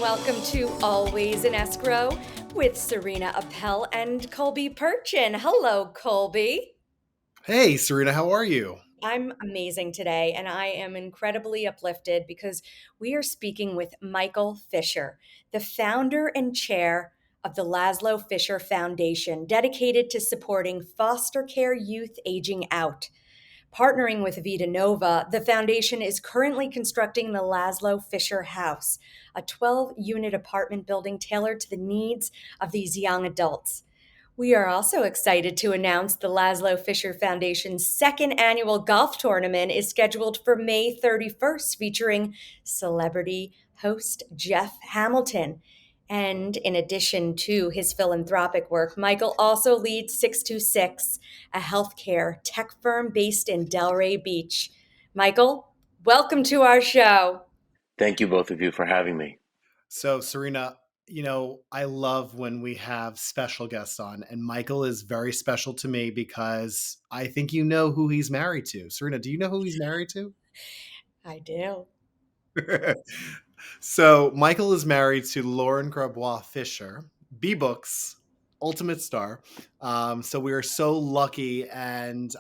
Welcome to Always in Escrow with Serena Appel and Colby Perchin. Hello, Colby. Hey, Serena, how are you? I'm amazing today, and I am incredibly uplifted because we are speaking with Michael Fischer, the founder and chair of the Laszlo Fischer Foundation, dedicated to supporting foster care youth aging out. Partnering with Vita Nova, the foundation is currently constructing the Laszlo Fischer House, a 12-unit apartment building tailored to the needs of these young adults. We are also excited to announce the Laszlo Fischer Foundation's second annual golf tournament is scheduled for May 31st, featuring celebrity host Jeff Hamilton. And in addition to his philanthropic work, Michael also leads 626, a healthcare tech firm based in Delray Beach. Michael, welcome to our show. Thank you, both of you, for having me. So, Serena, I love when we have special guests on, and Michael is very special to me because I think you know who he's married to. Serena, do you know who he's married to? I do. So, Michael is married to Lauren Grabois Fisher, B Books ultimate star. So we are so lucky, and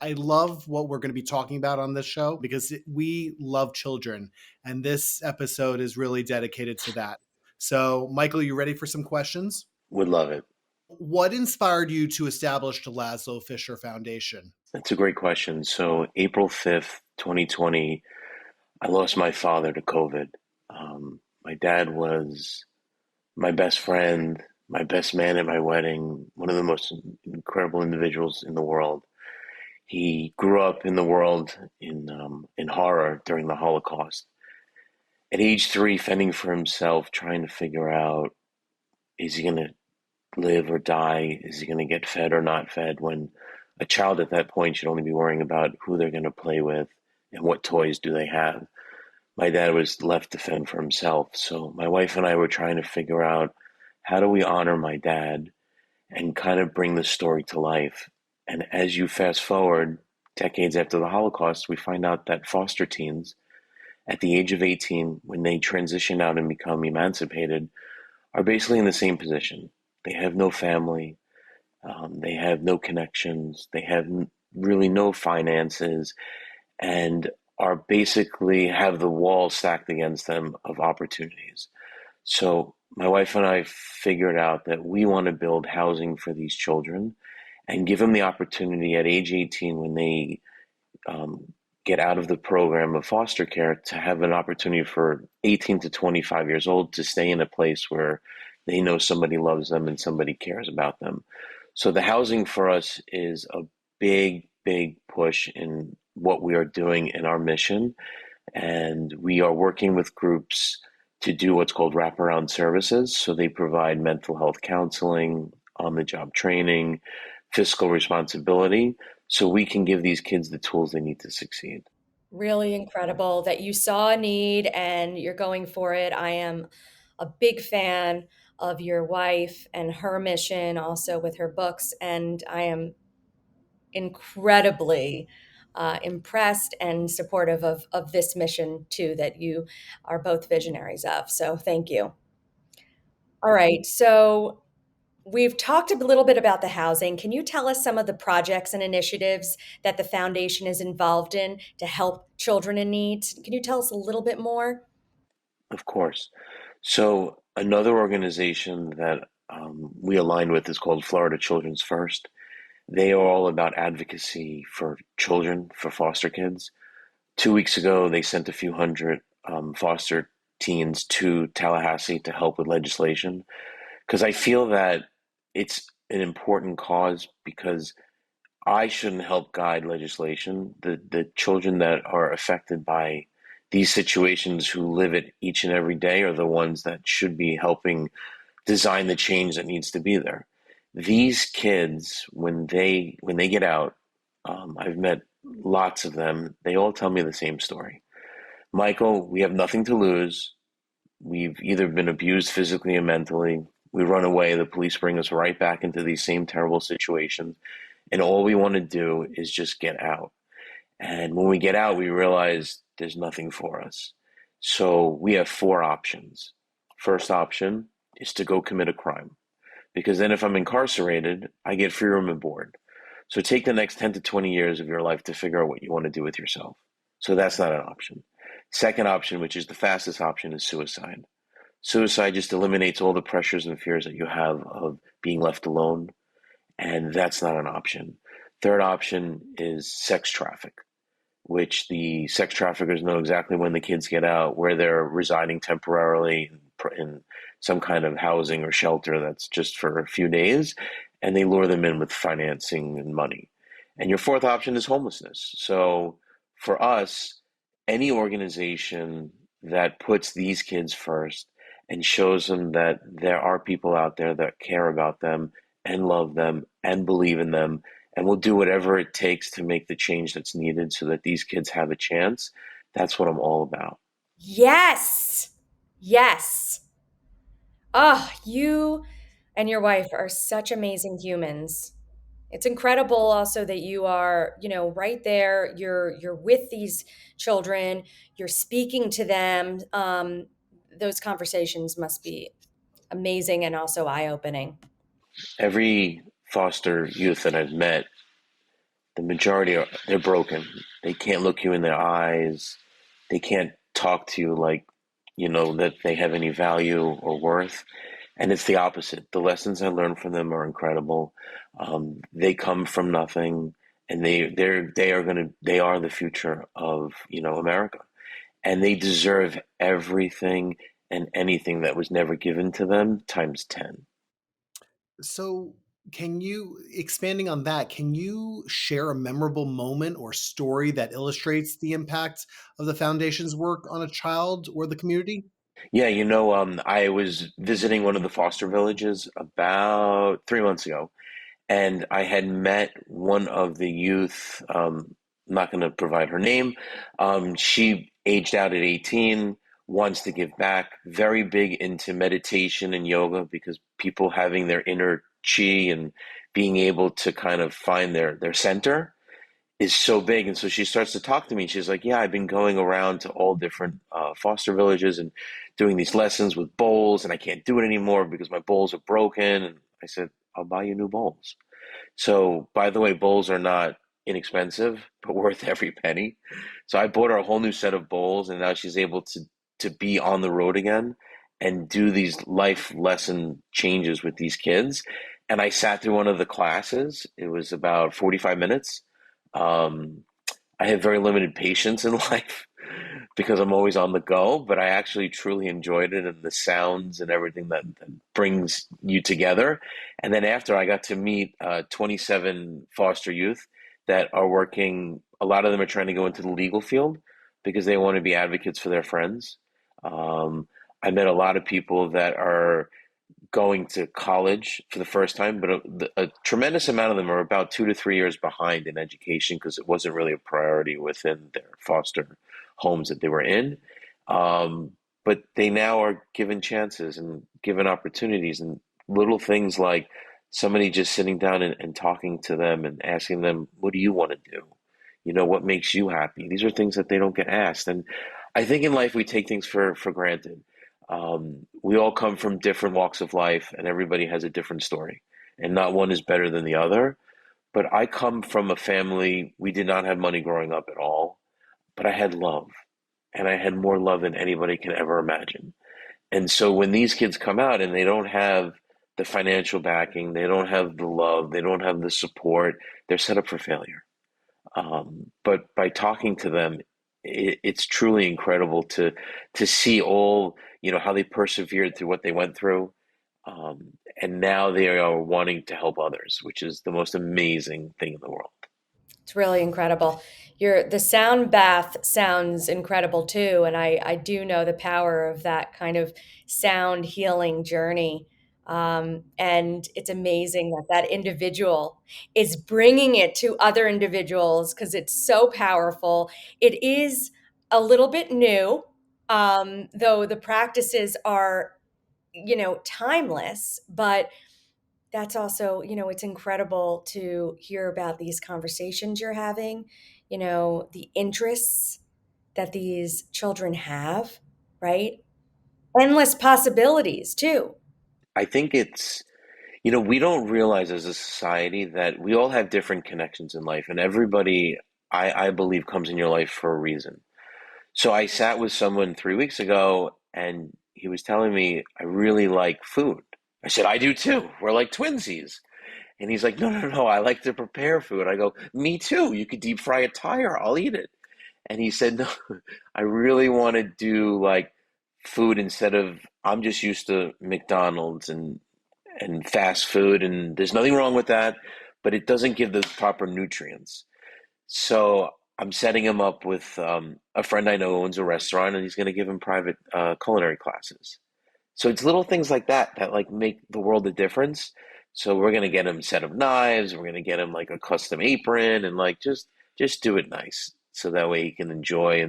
I love what we're going to be talking about on this show because we love children, and this episode is really dedicated to that. So, Michael, you ready for some questions? Would love it. What inspired you to establish the Laszlo Fischer Foundation? That's a great question. So, April 5th, 2020, I lost my father to COVID. My dad was my best friend, my best man at my wedding, one of the most incredible individuals in the world. He grew up in the world in horror during the Holocaust. At age 3, fending for himself, trying to figure out, is he going to live or die? Is he going to get fed or not fed? When a child at that point should only be worrying about who they're going to play with and what toys do they have. My dad was left to fend for himself. So my wife and I were trying to figure out, how do we honor my dad and kind of bring the story to life? And as you fast forward decades after the Holocaust, we find out that foster teens at the age of 18, when they transition out and become emancipated, are basically in the same position. They have no family, they have no connections, they have really no finances, and are basically have the wall stacked against them of opportunities. So my wife and I figured out that we want to build housing for these children and give them the opportunity at age 18, when they get out of the program of foster care, to have an opportunity for 18 to 25 years old to stay in a place where they know somebody loves them and somebody cares about them. So the housing for us is a big, big push in what we are doing in our mission. And we are working with groups to do what's called wraparound services. So they provide mental health counseling, on-the-job training, fiscal responsibility, so we can give these kids the tools they need to succeed. Really incredible that you saw a need and you're going for it. I am a big fan of your wife and her mission, also with her books, and I am incredibly impressed and supportive of this mission too that you are both visionaries of. So thank you. All right, so we've talked a little bit about the housing. Can you tell us some of the projects and initiatives that the foundation is involved in to help children in need? Can you tell us a little bit more? Of course. So another organization that we align with is called Florida Children's First. They are all about advocacy for children, for foster kids. 2 weeks ago, they sent a few hundred foster teens to Tallahassee to help with legislation, because I feel that it's an important cause, because I shouldn't help guide legislation. The children that are affected by these situations, who live it each and every day, are the ones that should be helping design the change that needs to be there. These kids, when they get out, I've met lots of them. They all tell me the same story. Michael, we have nothing to lose. We've either been abused physically and mentally. We run away. The police bring us right back into these same terrible situations. And all we want to do is just get out. And when we get out, we realize there's nothing for us. So we have 4 options. first option is to go commit a crime. Because then if I'm incarcerated, I get free room and board. So take the next 10 to 20 years of your life to figure out what you want to do with yourself. So that's not an option. Second option, which is the fastest option, is suicide. Suicide just eliminates all the pressures and fears that you have of being left alone, and that's not an option. Third option is sex traffic, which the sex traffickers know exactly when the kids get out, where they're residing temporarily in some kind of housing or shelter that's just for a few days, and they lure them in with financing and money. And your fourth option is homelessness. So for us, any organization that puts these kids first and shows them that there are people out there that care about them and love them and believe in them and will do whatever it takes to make the change that's needed so that these kids have a chance. That's what I'm all about. Yes. Yes. Oh, you and your wife are such amazing humans. It's incredible also that you are, right there. You're with these children. You're speaking to them. Those conversations must be amazing and also eye-opening. Every foster youth that I've met, the majority are they're broken. They can't look you in their eyes. They can't talk to you like that they have any value or worth. And it's the opposite. The lessons I learned from them are incredible. They come from nothing, and they are the future of America, and they deserve everything and anything that was never given to them times 10. So, can you, expanding on that, can you share a memorable moment or story that illustrates the impact of the foundation's work on a child or the community? Yeah, I was visiting one of the foster villages about 3 months ago, and I had met one of the youth. I'm not going to provide her name. She aged out at 18, wants to give back, very big into meditation and yoga because people having their inner chi and being able to kind of find their center is so big. And so she starts to talk to me. She's like, "Yeah, I've been going around to all different foster villages and doing these lessons with bowls, and I can't do it anymore because my bowls are broken." And I said, "I'll buy you new bowls." So, by the way, bowls are not inexpensive, but worth every penny. So I bought her a whole new set of bowls, and now she's able to be on the road again and do these life lesson changes with these kids. And I sat through one of the classes. It was about 45 minutes. Um, I have very limited patience in life because I'm always on the go, but I actually truly enjoyed it and the sounds and everything that brings you together. And then after, I got to meet 27 foster youth that are working. A lot of them are trying to go into the legal field because they want to be advocates for their friends. Um, I met a lot of people that are going to college for the first time, but a tremendous amount of them are about 2 to 3 years behind in education because it wasn't really a priority within their foster homes that they were in. Um, but they now are given chances and given opportunities and little things like somebody just sitting down and talking to them and asking them, "What do you want to do? What makes you happy?" These are things that they don't get asked. And I think in life we take things for granted. We all come from different walks of life, and everybody has a different story, and not one is better than the other. But I come from a family, we did not have money growing up at all, but I had love, and I had more love than anybody can ever imagine. And so when these kids come out and they don't have the financial backing, they don't have the love, they don't have the support, they're set up for failure. But by talking to them, it's truly incredible to see all how they persevered through what they went through, and now they are wanting to help others, which is the most amazing thing in the world. It's really incredible. The sound bath sounds incredible too, and I do know the power of that kind of sound healing journey. And it's amazing that that individual is bringing it to other individuals because it's so powerful. It is a little bit new, though the practices are, timeless, but that's also, it's incredible to hear about these conversations you're having, the interests that these children have, right? endless possibilities too. I think it's, we don't realize as a society that we all have different connections in life, and everybody, I believe, comes in your life for a reason. So I sat with someone 3 weeks ago, and he was telling me, I really like food. I said, I do too. We're like twinsies. And he's like, no, no, no, I like to prepare food. I go, me too. You could deep fry a tire. I'll eat it. And he said, no, I really want to do like food instead of, I'm just used to McDonald's and fast food, and there's nothing wrong with that, but it doesn't give the proper nutrients. So I'm setting him up with a friend I know who owns a restaurant, and he's going to give him private culinary classes. So it's little things like that that like make the world a difference. So we're gonna get him a set of knives. We're gonna get him like a custom apron and like just do it nice so that way he can enjoy.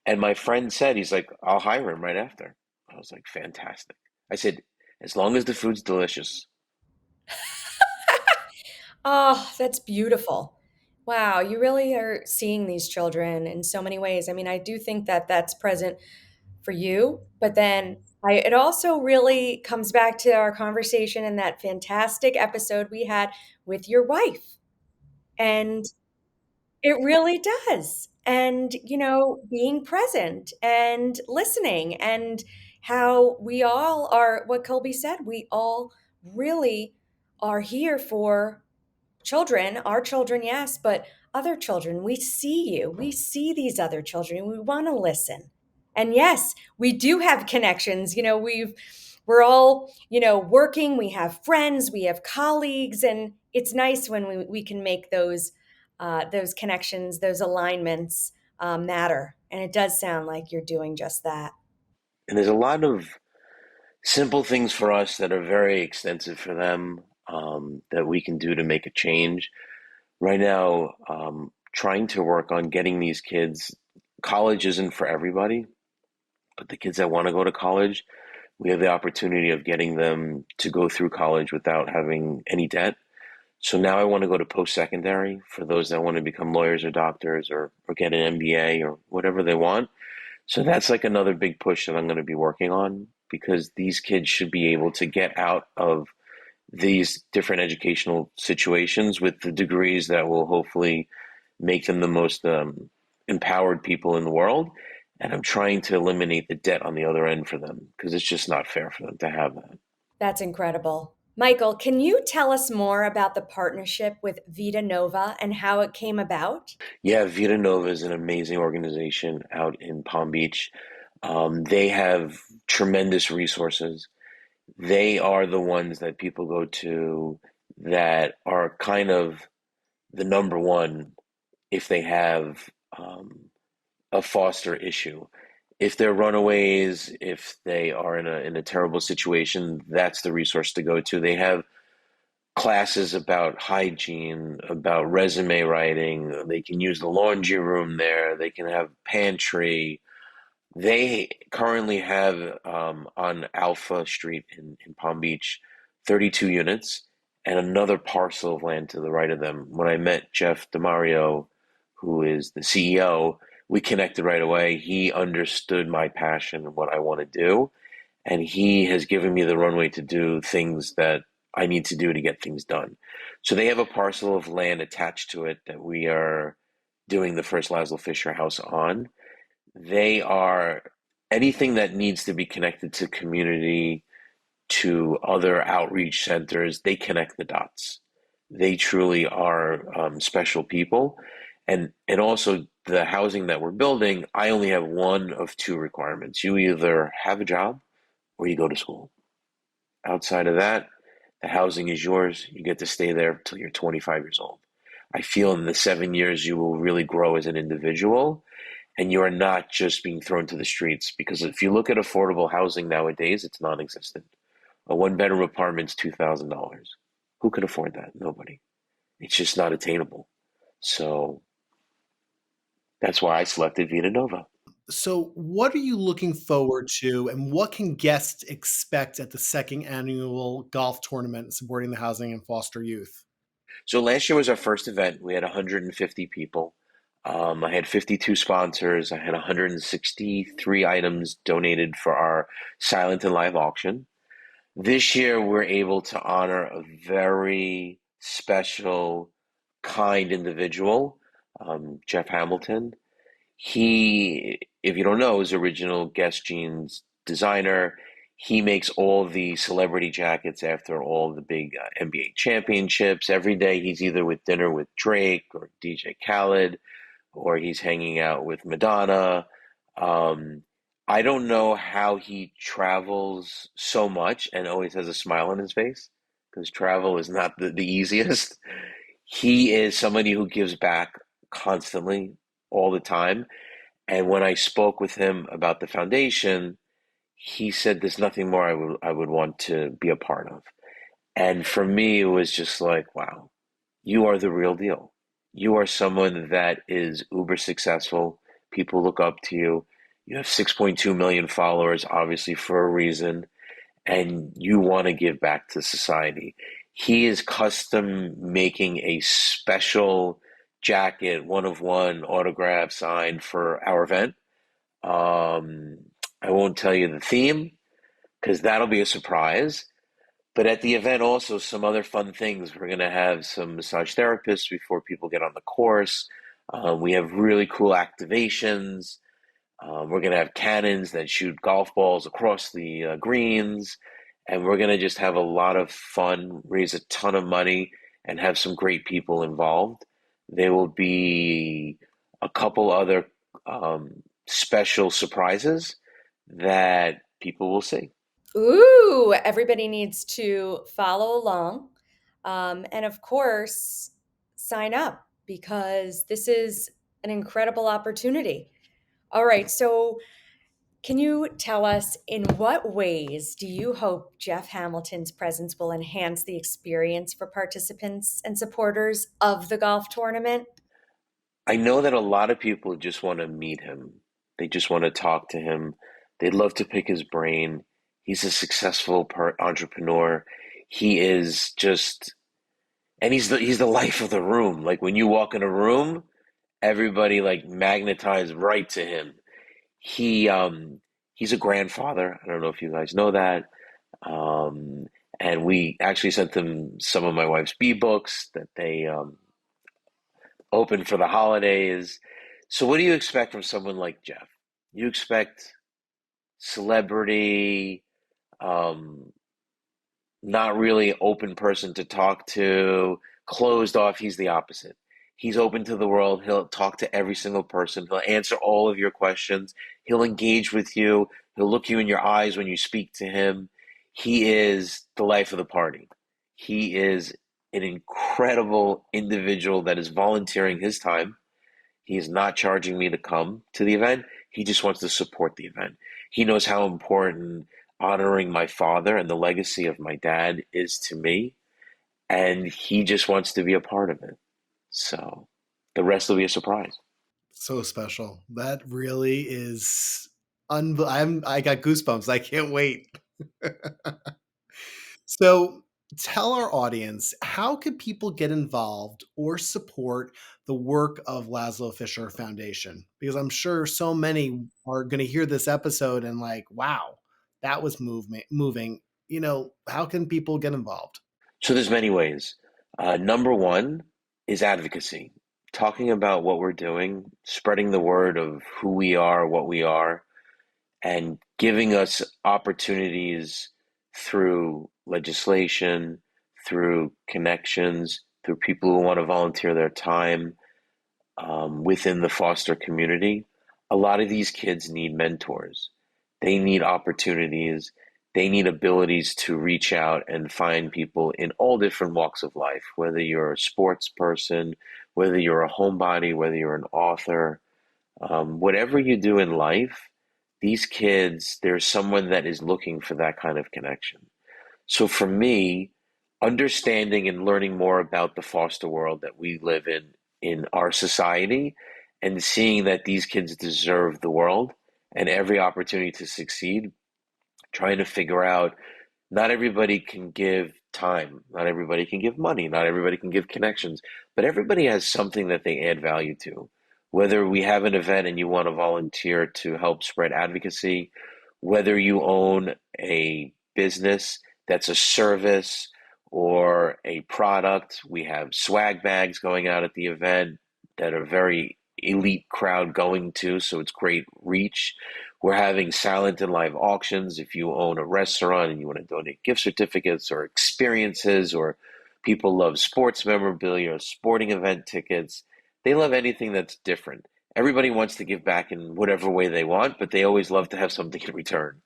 And my friend said he's like, I'll hire him right after. I was like, fantastic. I said, as long as the food's delicious. Oh, that's beautiful. Wow, you really are seeing these children in so many ways. I mean, I do think that that's present for you, but then it also really comes back to our conversation in that fantastic episode we had with your wife. And it really does. And, being present and listening, and how we all are, what Colby said, we all really are here for children, our children, yes, but other children. We see you. We see these other children. We want to listen. And yes, we do have connections. We're all, working, we have friends, we have colleagues, and it's nice when we can make those connections, those alignments matter. And it does sound like you're doing just that. And there's a lot of simple things for us that are very extensive for them, that we can do to make a change. Right now, trying to work on getting these kids, college isn't for everybody, but the kids that want to go to college, we have the opportunity of getting them to go through college without having any debt. So now I want to go to post-secondary for those that want to become lawyers or doctors, or get an MBA or whatever they want. So that's like another big push that I'm going to be working on, because these kids should be able to get out of these different educational situations with the degrees that will hopefully make them the most empowered people in the world. And I'm trying to eliminate the debt on the other end for them, because it's just not fair for them to have that. That's incredible. Michael, can you tell us more about the partnership with Vita Nova and how it came about? Yeah, Vita Nova is an amazing organization out in Palm Beach. They have tremendous resources. They are the ones that people go to that are kind of the number one if they have a foster issue. If they're runaways, if they are in a terrible situation, that's the resource to go to. They have classes about hygiene, about resume writing. They can use the laundry room there. They can have pantry. They currently have on Alpha Street in Palm Beach 32 units and another parcel of land to the right of them. When I met Jeff DeMario, who is the CEO, we connected right away. He understood my passion and what I want to do, and he has given me the runway to do things that I need to do to get things done. So they have a parcel of land attached to it that we are doing the first Laszlo Fischer house on. They are anything that needs to be connected to community, to other outreach centers, they connect the dots. They truly are special people. And also the housing that we're building, I only have one of two requirements. You either have a job or you go to school. Outside of that, the housing is yours. You get to stay there till you're 25 years old. I feel in the 7 years you will really grow as an individual, and you are not just being thrown to the streets. Because if you look at affordable housing nowadays, it's non-existent. A one-bedroom apartment's $2,000. Who could afford that? Nobody. It's just not attainable. So that's why I selected Vita Nova. So, what are you looking forward to, and what can guests expect at the second annual golf tournament supporting the housing and foster youth? So last year was our first event. We had 150 people. I had 52 sponsors. I had 163 items donated for our silent and live auction. This year, we're able to honor a very special, kind individual, Jeff Hamilton. He, if you don't know, is original Guess Jeans designer. He makes all the celebrity jackets after all the big NBA championships. Every day he's either with dinner with Drake or DJ Khaled, or he's hanging out with Madonna. Um, I don't know how he travels so much and always has a smile on his face, because travel is not the easiest. He is somebody who gives back constantly, all the time. And when I spoke with him about the foundation, he said there's nothing more I would want to be a part of. And for me, it was just like, wow, you are the real deal. You are someone that is uber successful. People look up to you. You have 6.2 million followers, obviously for a reason, and you want to give back to society. He is custom making a special jacket, one of one autograph signed for our event. Um, I won't tell you the theme because that'll be a surprise. But at the event, also some other fun things. We're going to have some massage therapists before people get on the course. We have really cool activations. We're going to have cannons that shoot golf balls across the greens. And we're going to just have a lot of fun, raise a ton of money, and have some great people involved. There will be a couple other special surprises that people will see. Ooh, everybody needs to follow along. And of course, sign up because this is an incredible opportunity. All right, so can you tell us in what ways do you hope Jeff Hamilton's presence will enhance the experience for participants and supporters of the golf tournament? I know that a lot of people just want to meet him. They just want to talk to him. They'd love to pick his brain. He's a successful entrepreneur. He is just, and he's the life of the room. Like when you walk in a room, everybody like magnetized right to him. He he's a grandfather. I don't know if you guys know that. Um, and we actually sent them some of my wife's bee books that they opened for the holidays. So what do you expect from someone like Jeff? You expect celebrity, um, not really open person to talk to, closed off. He's the opposite. He's open to the world. He'll talk to every single person. He'll answer all of your questions. He'll engage with you. He'll look you in your eyes when you speak to him. He is the life of the party. He is an incredible individual that is volunteering his time. He is not charging me to come to the event. He just wants to support the event. He knows how important honoring my father and the legacy of my dad is to me, and he just wants to be a part of it. So the rest will be a surprise. So special. That really is I got goosebumps. I can't wait. So tell our audience, how can people get involved or support the work of Laszlo Fisher Foundation? Because I'm sure so many are going to hear this episode and like, wow, that was moving. How can people get involved? So there's many ways. Number one is advocacy, talking about what we're doing, spreading the word of who we are, what we are, and giving us opportunities through legislation, through connections, through people who want to volunteer their time within the foster community. A lot of these kids need mentors. They need opportunities. They need abilities to reach out and find people in all different walks of life, whether you're a sports person, whether you're a homebody, whether you're an author, whatever you do in life, these kids, there's someone that is looking for that kind of connection. So for me, understanding and learning more about the foster world that we live in our society, and seeing that these kids deserve the world and every opportunity to succeed, trying to figure out not everybody can give time, not everybody can give money, not everybody can give connections, but everybody has something that they add value to. whether we have an event and you want to volunteer to help spread advocacy, whether you own a business that's a service or a product. We have swag bags going out at the event that are very elite crowd going to, so it's great reach. We're having silent and live auctions. If you own a restaurant and you want to donate gift certificates or experiences, or people love sports memorabilia or sporting event tickets, they love anything that's different. Everybody wants to give back in whatever way they want, but they always love to have something in return.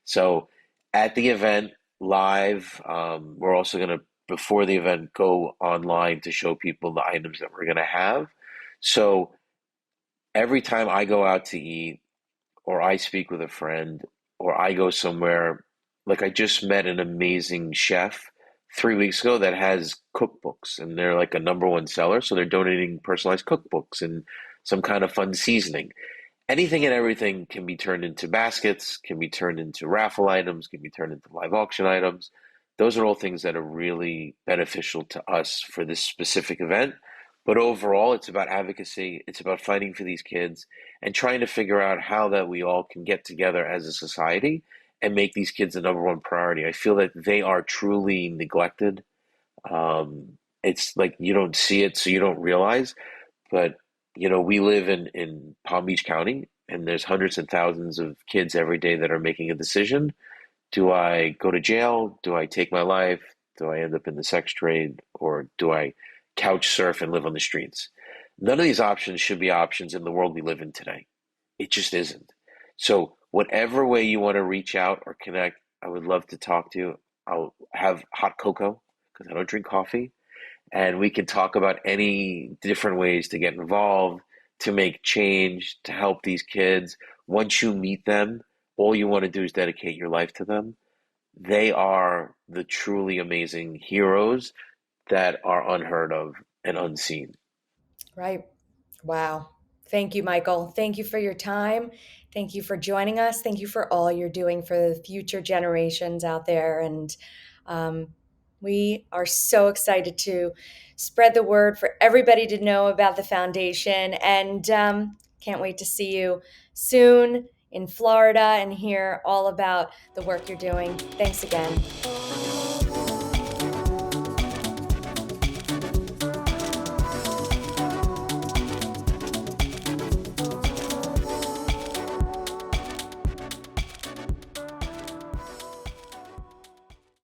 So at the event, live, we're also going to, before the event, go online to show people the items that we're going to have. So every time I go out to eat, or I speak with a friend, or I go somewhere, like I just met an amazing chef 3 weeks ago that has cookbooks, and they're like a number one seller. So they're donating personalized cookbooks and some kind of fun seasoning. Anything and everything can be turned into baskets, can be turned into raffle items, can be turned into live auction items. Those are all things that are really beneficial to us for this specific event. But overall, it's about advocacy. It's about fighting for these kids and trying to figure out how that we all can get together as a society and make these kids the number one priority. I feel that they are truly neglected. It's like you don't see it, so you don't realize. But we live in Palm Beach County, and there's hundreds and thousands of kids every day that are making a decision. Do I go to jail? Do I take my life? Do I end up in the sex trade? Or do I couch surf and live on the streets? None of these options should be options in the world we live in today. It just isn't. So, whatever way you want to reach out or connect, I would love to talk to you. I'll have hot cocoa because I don't drink coffee, and we can talk about any different ways to get involved, to make change, to help these kids. Once you meet them, all you want to do is dedicate your life to them. They are the truly amazing heroes that are unheard of and unseen. Right. Wow. Thank you, Michael. Thank you for your time. Thank you for joining us. Thank you for all you're doing for the future generations out there. And um, we are so excited to spread the word for everybody to know about the foundation. And can't wait to see you soon in Florida and hear all about the work you're doing. Thanks again.